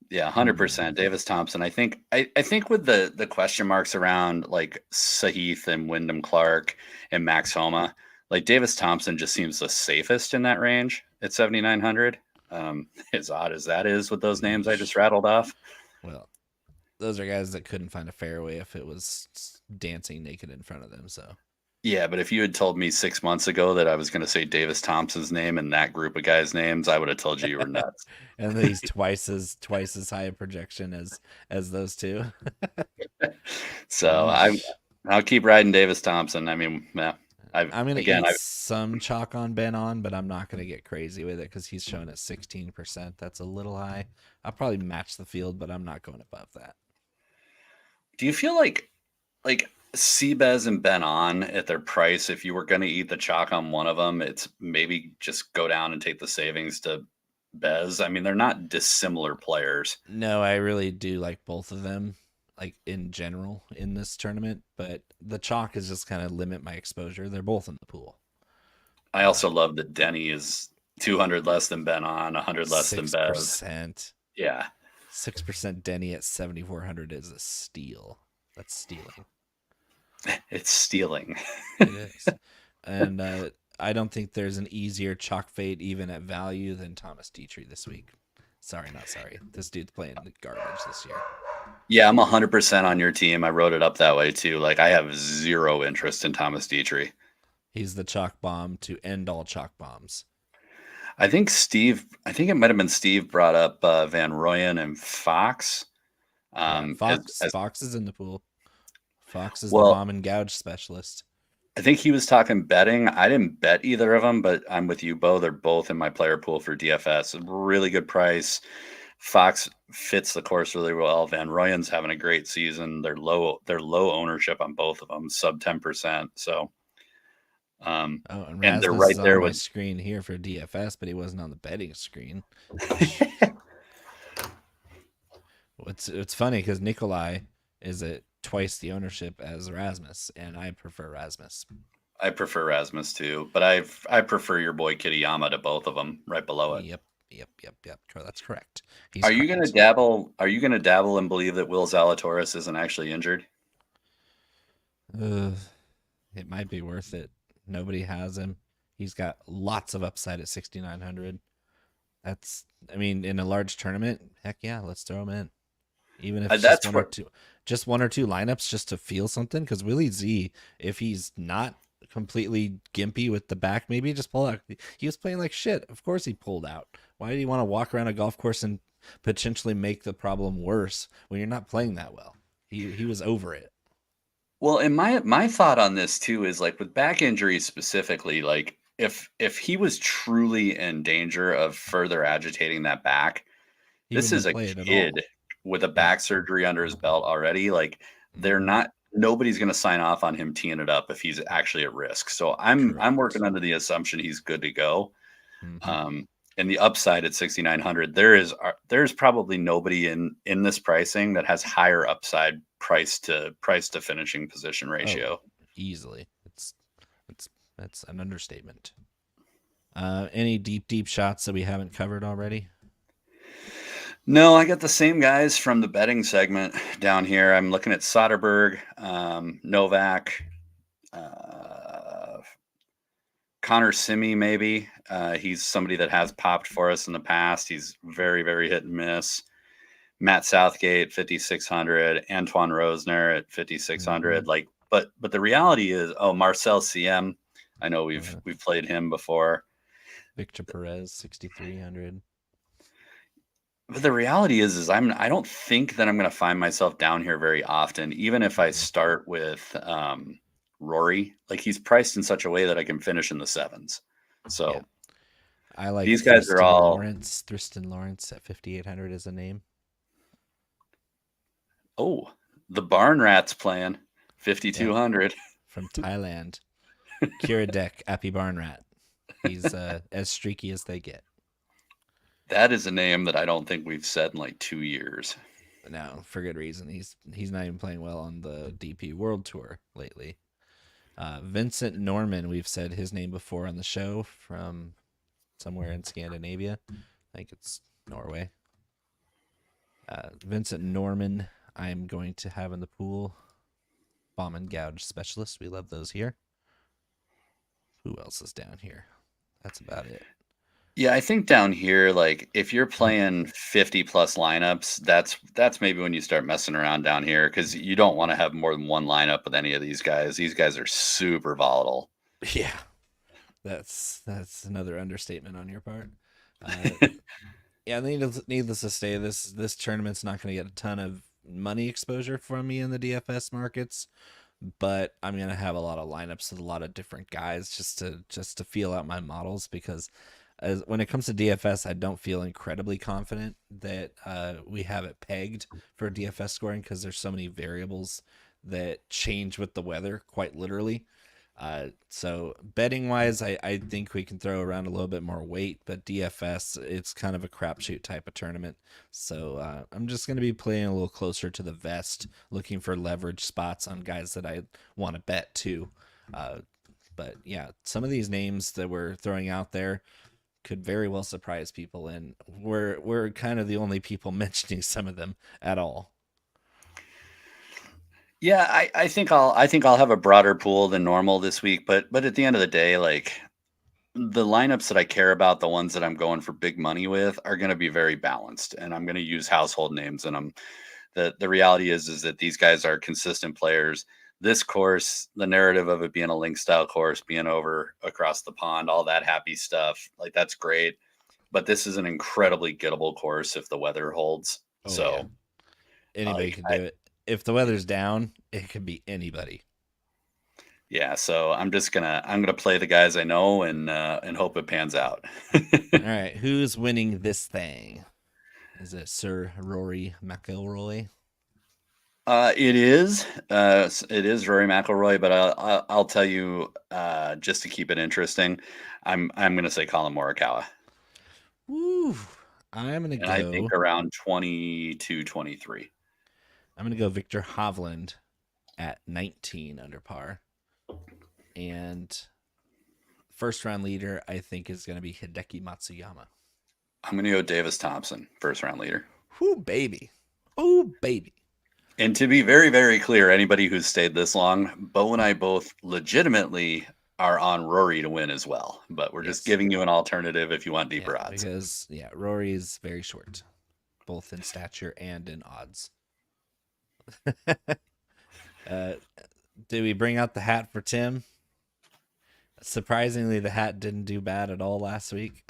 Yeah, 100%. Davis Thompson. I think with the question marks around like Sahith and Wyndham Clark and Max Homa, like Davis Thompson just seems the safest in that range at 7,900. As odd as that is with those names I just rattled off. Well, those are guys that couldn't find a fairway if it was dancing naked in front of them. So yeah, but if you had told me 6 months ago that I was going to say Davis Thompson's name and that group of guys' names, I would have told you were nuts. And he's twice as high a projection as those two. So I'll keep riding Davis Thompson. I mean, I'm going to get some chalk on Ben on, but I'm not going to get crazy with it because he's showing at 16%. That's a little high. I'll probably match the field, but I'm not going above that. Do you feel like Seabez and Ben on at their price, if you were going to eat the chalk on one of them, it's maybe just go down and take the savings to Bez? I mean, they're not dissimilar players. No, I really do like both of them, like in general in this tournament, but the chalk is just kind of limit my exposure. They're both in the pool. I also love that Denny is 200 less than Ben on, 100 less than Bez. 6%. Yeah. 6% Denny at 7,400 is a steal. That's stealing. It's stealing. It is. And I don't think there's an easier chalk fade even at value than Thomas Dietrich this week. Sorry, not sorry. This dude's playing the garbage this year. Yeah, I'm 100% on your team. I wrote it up that way too. Like I have zero interest in Thomas Dietrich. He's the chalk bomb to end all chalk bombs. I think it might have been Steve brought up Van Rooyen and Fox. Fox is in the pool. Fox is the bomb and gouge specialist. I think he was talking betting. I didn't bet either of them, but I'm with you, Bo. They're both in my player pool for DFS. A really good price. Fox fits the course really well. Van Rooyen's having a great season. They're low ownership on both of them, sub 10%. So, and they're right there with with my screen here for DFS, but he wasn't on the betting screen. It's funny because Nikolai is at twice the ownership as Rasmus, and I prefer Rasmus. I prefer Rasmus too, but I prefer your boy Kitayama to both of them right below it. Yep. That's correct. Are you going to dabble and believe that Will Zalatoris isn't actually injured? It might be worth it. Nobody has him. He's got lots of upside at 6,900. In a large tournament, heck yeah, let's throw him in. Even if it's just one or two lineups just to feel something. Because Willie Z, if he's not completely gimpy with the back, maybe just pull out. He was playing like shit. Of course he pulled out. Why do you want to walk around a golf course and potentially make the problem worse when you're not playing that well? He was over it. Well, and my thought on this too is like with back injuries specifically, like if he was truly in danger of further agitating that back, He this wouldn't is have a played at kid all. with a back surgery under his belt already. Like they're Mhm. not. Nobody's going to sign off on him teeing it up if he's actually at risk. So I'm Correct. working under the assumption he's good to go. Mhm. And the upside at 6,900, there's probably nobody in this pricing that has higher upside price to finishing position ratio. Oh, easily. It's that's an understatement. Any deep shots that we haven't covered already? No, I got the same guys from the betting segment down here. I'm looking at Soderberg, Novak, uh, Connor Simi, maybe. He's somebody that has popped for us in the past. He's very, very hit and miss. Matt Southgate, 5,600. Antoine Rosner at 5,600. Like, but the reality is, Marcel CM. I know we've played him before. Victor Perez, 6,300. But the reality is I don't think that I'm going to find myself down here very often, even if I start with Rory. Like he's priced in such a way that I can finish in the sevens. So Yeah. I like these guys are all. Tristan Lawrence at 5,800 is a name. Oh, the Barn Rats playing 5,200 from Thailand. Kiradek Appy Barn Rat. He's as streaky as they get. That is a name that I don't think we've said in like 2 years. No, for good reason. He's not even playing well on the DP World Tour lately. Vincent Norman, we've said his name before on the show, from somewhere in Scandinavia. I think it's Norway. Vincent Norman, I'm going to have in the pool. Bomb and Gouge Specialist. We love those here. Who else is down here? That's about it. Yeah, I think down here, like if you're playing 50 plus lineups, that's maybe when you start messing around down here, because you don't want to have more than one lineup with any of these guys. These guys are super volatile. Yeah, that's another understatement on your part. Yeah, needless to say, this tournament's not going to get a ton of money exposure from me in the DFS markets, but I'm going to have a lot of lineups with a lot of different guys just to feel out my models, because when it comes to DFS, I don't feel incredibly confident that we have it pegged for DFS scoring, because there's so many variables that change with the weather, quite literally. So betting wise, I think we can throw around a little bit more weight, but DFS, it's kind of a crapshoot type of tournament. So I'm just going to be playing a little closer to the vest, looking for leverage spots on guys that I want to bet too. But yeah, some of these names that we're throwing out there could very well surprise people, and we're kind of the only people mentioning some of them at all. Yeah, I think I'll have a broader pool than normal this week, but at the end of the day, like the lineups that I care about, the ones that I'm going for big money with, are going to be very balanced, and I'm going to use household names in them. The reality is that these guys are consistent players. This course, the narrative of it being a link style course, being over across the pond, all that happy stuff, like that's great. But this is an incredibly gettable course if the weather holds. Yeah. Anybody can do it. If the weather's down, it could be anybody. Yeah, so I'm gonna play the guys I know and hope it pans out. All right, who's winning this thing? Is it Sir Rory McIlroy? It is Rory McIlroy, but I'll tell you, just to keep it interesting, I'm gonna say Colin Morikawa. Woo! I'm gonna go. I think around 22, 23. I'm gonna go Victor Hovland at 19 under par, and first round leader I think is gonna be Hideki Matsuyama. I'm gonna go Davis Thompson, first round leader. Whoo, baby! Oh, baby! And to be very, very clear, anybody who's stayed this long, Bo and I both legitimately are on Rory to win as well. But we're just giving you an alternative if you want deeper odds. Because, Rory is very short, both in stature and in odds. Did we bring out the hat for Tim? Surprisingly, the hat didn't do bad at all last week.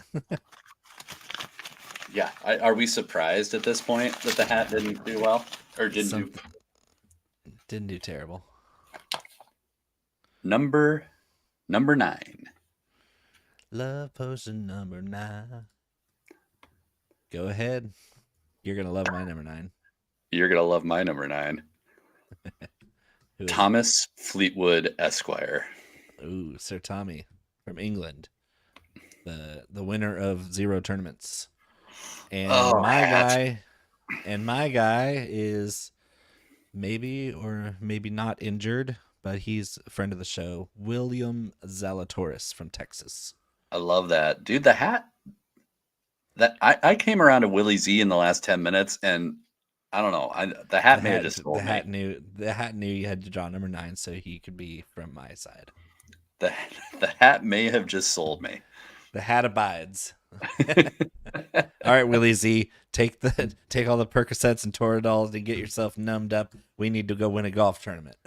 Yeah. Are we surprised at this point that the hat didn't do well? Or didn't do terrible. Number 9. Love potion number 9. Go ahead. You're going to love my number 9. You're going to love my number 9. Who is Thomas Fleetwood Esquire. it? Ooh, Sir Tommy from England. The winner of 0 tournaments. And my guy is maybe or maybe not injured, but he's a friend of the show, William Zalatoris from Texas. I love that. Dude, the hat. I came around to Willie Z in the last 10 minutes, and I don't know. The hat may have just sold me. The hat knew you had to draw number 9 so he could be from my side. The hat may have just sold me. The hat abides. All right, Willie Z, take all the Percocets and Toradol to get yourself numbed up. We need to go win a golf tournament.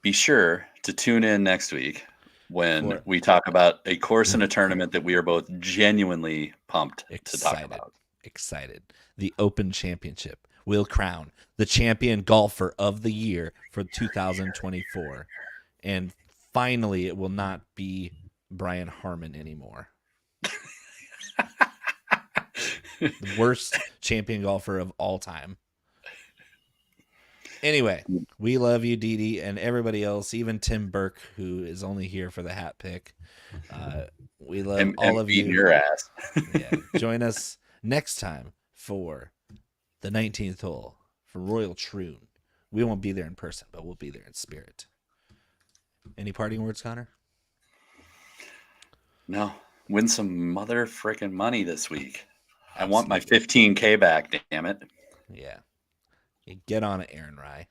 Be sure to tune in next week when we talk about a course in a tournament that we are both genuinely pumped to talk about. Excited. The Open Championship will crown the champion golfer of the year for 2024. And finally, it will not be Brian Harmon anymore. The worst champion golfer of all time. Anyway, we love you, Dee Dee, and everybody else, even Tim Burke, who is only here for the hat pick. We love all of you. Your ass. Yeah. Join us next time for the 19th hole for Royal Troon. We won't be there in person, but we'll be there in spirit. Any parting words, Connor? No. Win some mother frickin' money this week. I want my $15K back, damn it. Yeah. Get on it, Aaron Rye.